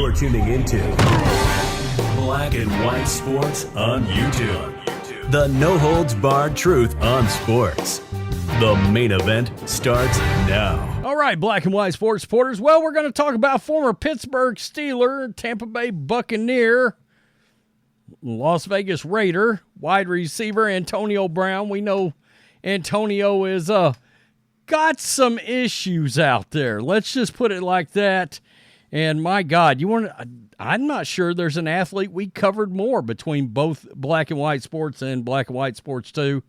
You're tuning into Black and White Sports on YouTube. The no-holds-barred truth on sports. The main event starts now. All right, Black and White Sports supporters. Well, we're going to talk about former Pittsburgh Steeler, Tampa Bay Buccaneer, Las Vegas Raider, wide receiver Antonio Brown. We know Antonio is got some issues out there. Let's just put it like that. And my God, I'm not sure there's an athlete we covered more between both Black and White Sports and Black and White Sports 2.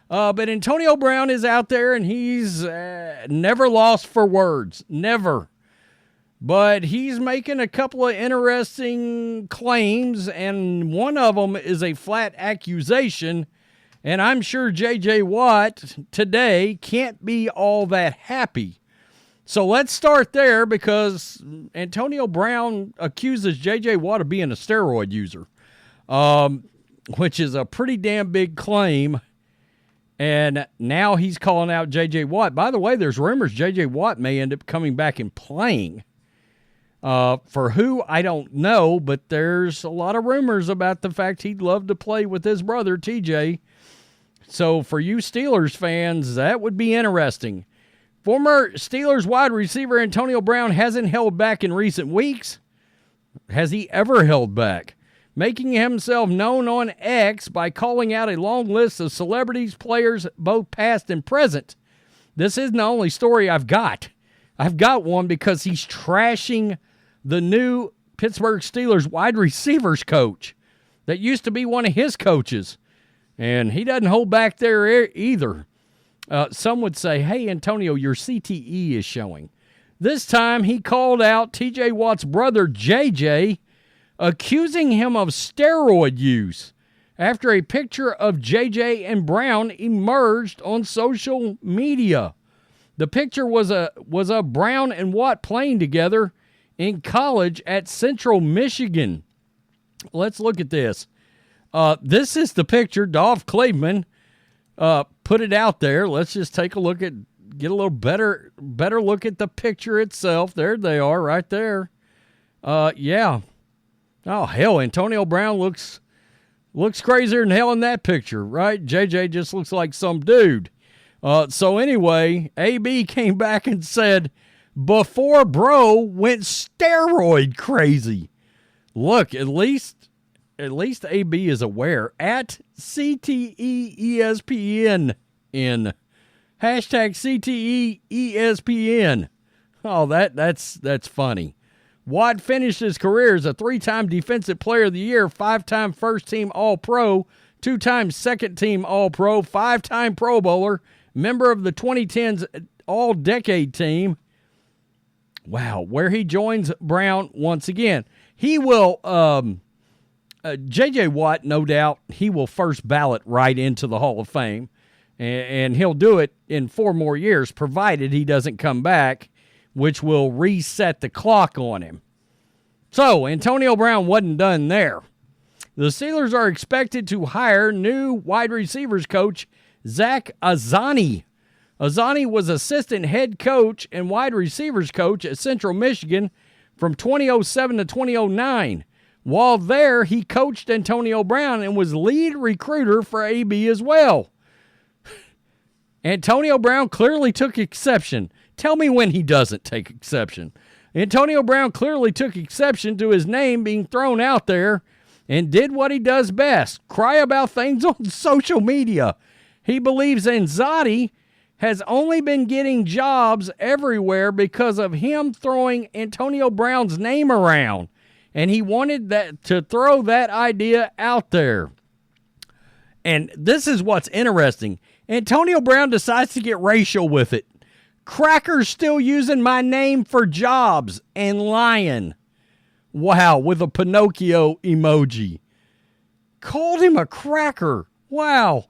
But Antonio Brown is out there, and he's never lost for words. Never. But he's making a couple of interesting claims, and one of them is a flat accusation. And I'm sure J.J. Watt today can't be all that happy. So let's start there, because Antonio Brown accuses J.J. Watt of being a steroid user, which is a pretty damn big claim. And now he's calling out J.J. Watt. By the way, there's rumors J.J. Watt may end up coming back and playing. For who, I don't know, but there's a lot of rumors about the fact he'd love to play with his brother, TJ. So for you Steelers fans, that would be interesting. Former Steelers wide receiver Antonio Brown hasn't held back in recent weeks. Has he ever held back? Making himself known on X by calling out a long list of celebrities, players, both past and present. This isn't the only story I've got. I've got one because he's trashing the new Pittsburgh Steelers wide receivers coach that used to be one of his coaches. And he doesn't hold back there either. Some would say, hey, Antonio, your CTE is showing. This time he called out TJ Watt's brother, JJ, accusing him of steroid use after a picture of JJ and Brown emerged on social media. The picture was of Brown and Watt playing together in college at Central Michigan. Let's look at this. This is the picture. Dolph Cleveland put it out there. Let's just take a look get a little better look at the picture itself. There they are right there. Yeah. Oh, hell, Antonio Brown looks crazier than hell in that picture, right? JJ just looks like some dude. So anyway, AB came back and said, before bro went steroid crazy. Look, at least AB is aware. At CTEESPN in hashtag CTEESPN. Oh, that's funny. Watt finished his career as a 3-time Defensive Player of the Year, 5-time first-team All-Pro, 2-time second-team All-Pro, 5-time Pro Bowler, member of the 2010s All-Decade Team. Wow, where he joins Brown once again. He will, J.J. Watt, no doubt, he will first ballot right into the Hall of Fame, and he'll do it in 4 more years, provided he doesn't come back, which will reset the clock on him. So, Antonio Brown wasn't done there. The Steelers are expected to hire new wide receivers coach Zach Azzani. Azzani was assistant head coach and wide receivers coach at Central Michigan from 2007 to 2009. While there, he coached Antonio Brown and was lead recruiter for AB as well. Antonio Brown clearly took exception. Tell me when he doesn't take exception. Antonio Brown clearly took exception to his name being thrown out there and did what he does best, cry about things on social media. He believes Azzani has only been getting jobs everywhere because of him throwing Antonio Brown's name around, and he wanted to throw that idea out there. And this is what's interesting. Antonio Brown decides to get racial with it. Cracker's still using my name for jobs and lying. Wow, with a Pinocchio emoji. Called him a cracker. Wow.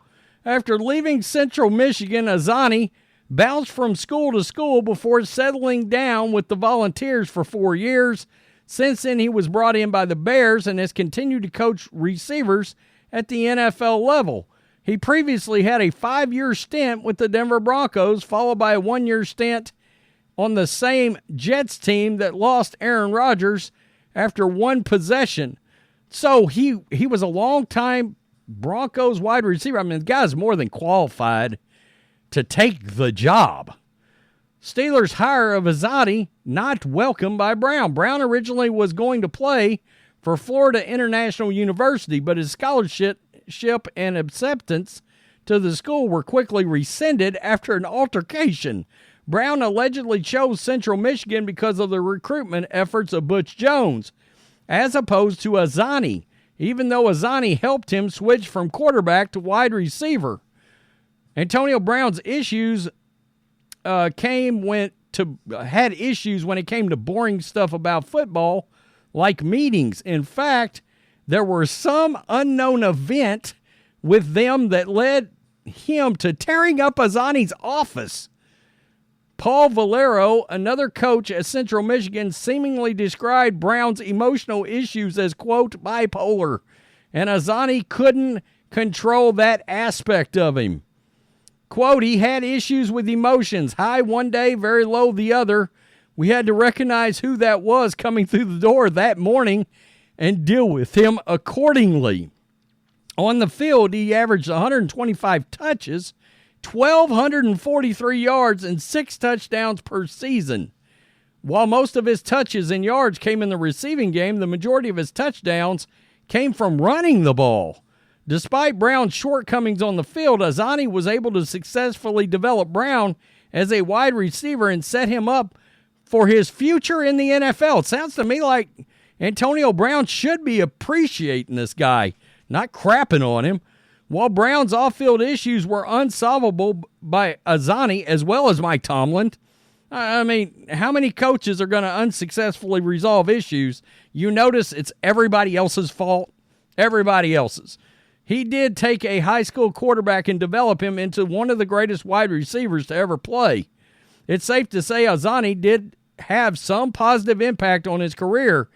After leaving Central Michigan, Azzani bounced from school to school before settling down with the Volunteers for 4 years. Since then, he was brought in by the Bears and has continued to coach receivers at the NFL level. He previously had a 5-year stint with the Denver Broncos, followed by a 1-year stint on the same Jets team that lost Aaron Rodgers after one possession. So he was a long-time Broncos wide receiver. I mean, the guy's more than qualified to take the job. Steelers' hire of Azzani not welcomed by Brown. Brown originally was going to play for Florida International University, but his scholarship and acceptance to the school were quickly rescinded after an altercation. Brown allegedly chose Central Michigan because of the recruitment efforts of Butch Jones, as opposed to Azzani, even though Azzani helped him switch from quarterback to wide receiver. Antonio Brown's issues had issues when it came to boring stuff about football, like meetings. In fact, there were some unknown event with them that led him to tearing up Azzani's office. Paul Valero, another coach at Central Michigan, seemingly described Brown's emotional issues as, quote, bipolar, and Azzani couldn't control that aspect of him. Quote, he had issues with emotions, high one day, very low the other. We had to recognize who that was coming through the door that morning and deal with him accordingly. On the field, he averaged 125 touches, 1,243 yards, and 6 touchdowns per season. While most of his touches and yards came in the receiving game, the majority of his touchdowns came from running the ball. Despite Brown's shortcomings on the field, Azzani was able to successfully develop Brown as a wide receiver and set him up for his future in the NFL. It sounds to me like Antonio Brown should be appreciating this guy, not crapping on him. While Brown's off-field issues were unsolvable by Azzani as well as Mike Tomlin, I mean, how many coaches are going to unsuccessfully resolve issues? You notice it's everybody else's fault. Everybody else's. He did take a high school quarterback and develop him into one of the greatest wide receivers to ever play. It's safe to say Azzani did have some positive impact on his career,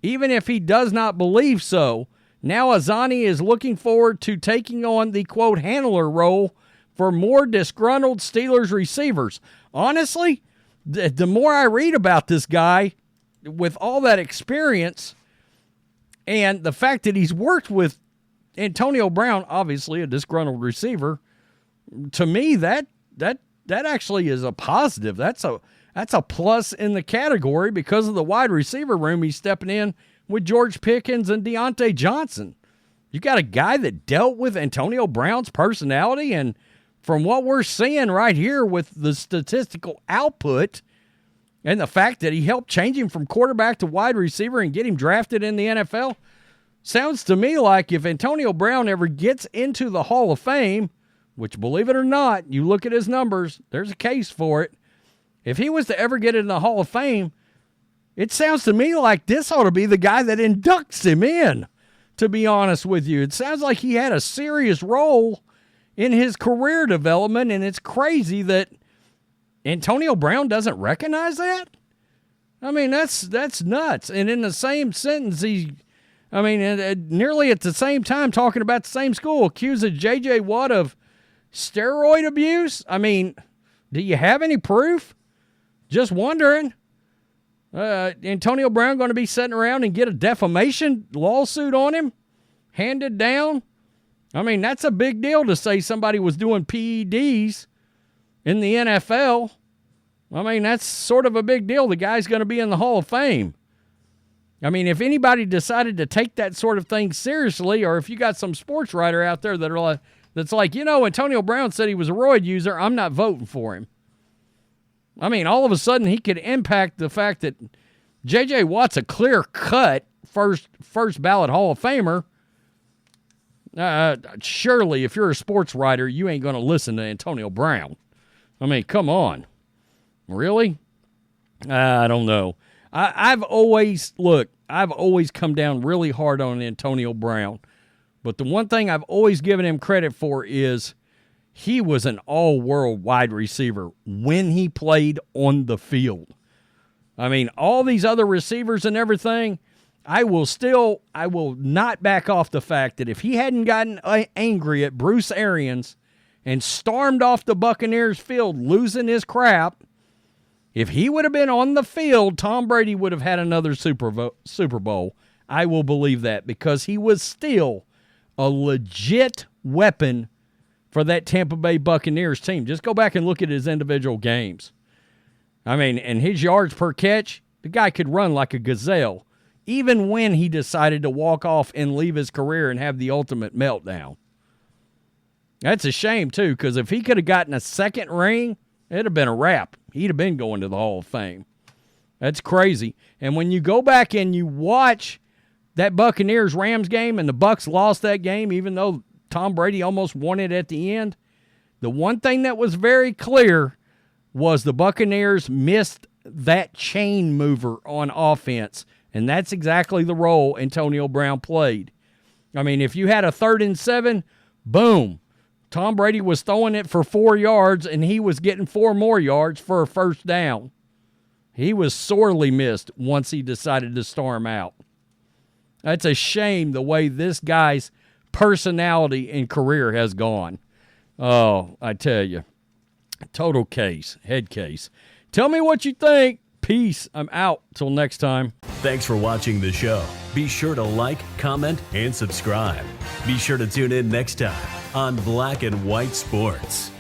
even if he does not believe so. Now Azzani is looking forward to taking on the, quote, handler role for more disgruntled Steelers receivers. Honestly, the more I read about this guy, with all that experience and the fact that he's worked with Antonio Brown, obviously a disgruntled receiver, to me that actually is a positive. That's a plus in the category because of the wide receiver room he's stepping in with George Pickens and Deontay Johnson. You got a guy that dealt with Antonio Brown's personality, and from what we're seeing right here with the statistical output and the fact that he helped change him from quarterback to wide receiver and get him drafted in the NFL, sounds to me like if Antonio Brown ever gets into the Hall of Fame, which, believe it or not, you look at his numbers, there's a case for it. If he was to ever get in the Hall of Fame, it sounds to me like this ought to be the guy that inducts him in, to be honest with you. It sounds like he had a serious role in his career development, and it's crazy that Antonio Brown doesn't recognize that. I mean, that's nuts. And in the same sentence, nearly at the same time, talking about the same school, accuses J.J. Watt of steroid abuse. I mean, do you have any proof? Just wondering. Antonio Brown going to be sitting around and get a defamation lawsuit on him handed down? I mean, that's a big deal to say somebody was doing PEDs in the NFL. I mean, that's sort of a big deal. The guy's going to be in the Hall of Fame. I mean, if anybody decided to take that sort of thing seriously, or if you got some sports writer out there that's like, Antonio Brown said he was a roid user, I'm not voting for him. I mean, all of a sudden he could impact the fact that J.J. Watt's a clear-cut first ballot Hall of Famer. Surely, if you're a sports writer, you ain't going to listen to Antonio Brown. I mean, come on. Really? I don't know. I've always come down really hard on Antonio Brown. But the one thing I've always given him credit for is he was an all-world wide receiver when he played on the field. I mean, all these other receivers and everything, I will not back off the fact that if he hadn't gotten angry at Bruce Arians and stormed off the Buccaneers field losing his crap, If he would have been on the field, Tom Brady would have had another Super Bowl. I will believe that because he was still a legit weapon for that Tampa Bay Buccaneers team. Just go back and look at his individual games. I mean, and his yards per catch, the guy could run like a gazelle, even when he decided to walk off and leave his career and have the ultimate meltdown. That's a shame, too, because if he could have gotten a second ring, it'd have been a wrap. He'd have been going to the Hall of Fame. That's crazy. And when you go back and you watch that Buccaneers-Rams game and the Bucs lost that game, even though Tom Brady almost won it at the end, the one thing that was very clear was the Buccaneers missed that chain mover on offense, and that's exactly the role Antonio Brown played. I mean, if you had a 3rd and 7, boom, Tom Brady was throwing it for 4 yards, and he was getting 4 more yards for a first down. He was sorely missed once he decided to storm out. That's a shame the way this guy's personality and career has gone. Oh, I tell you, total case, head case. Tell me what you think. Peace. I'm out. Till next time. Thanks for watching the show. Be sure to like, comment, and subscribe. Be sure to tune in next time on Black and White Sports.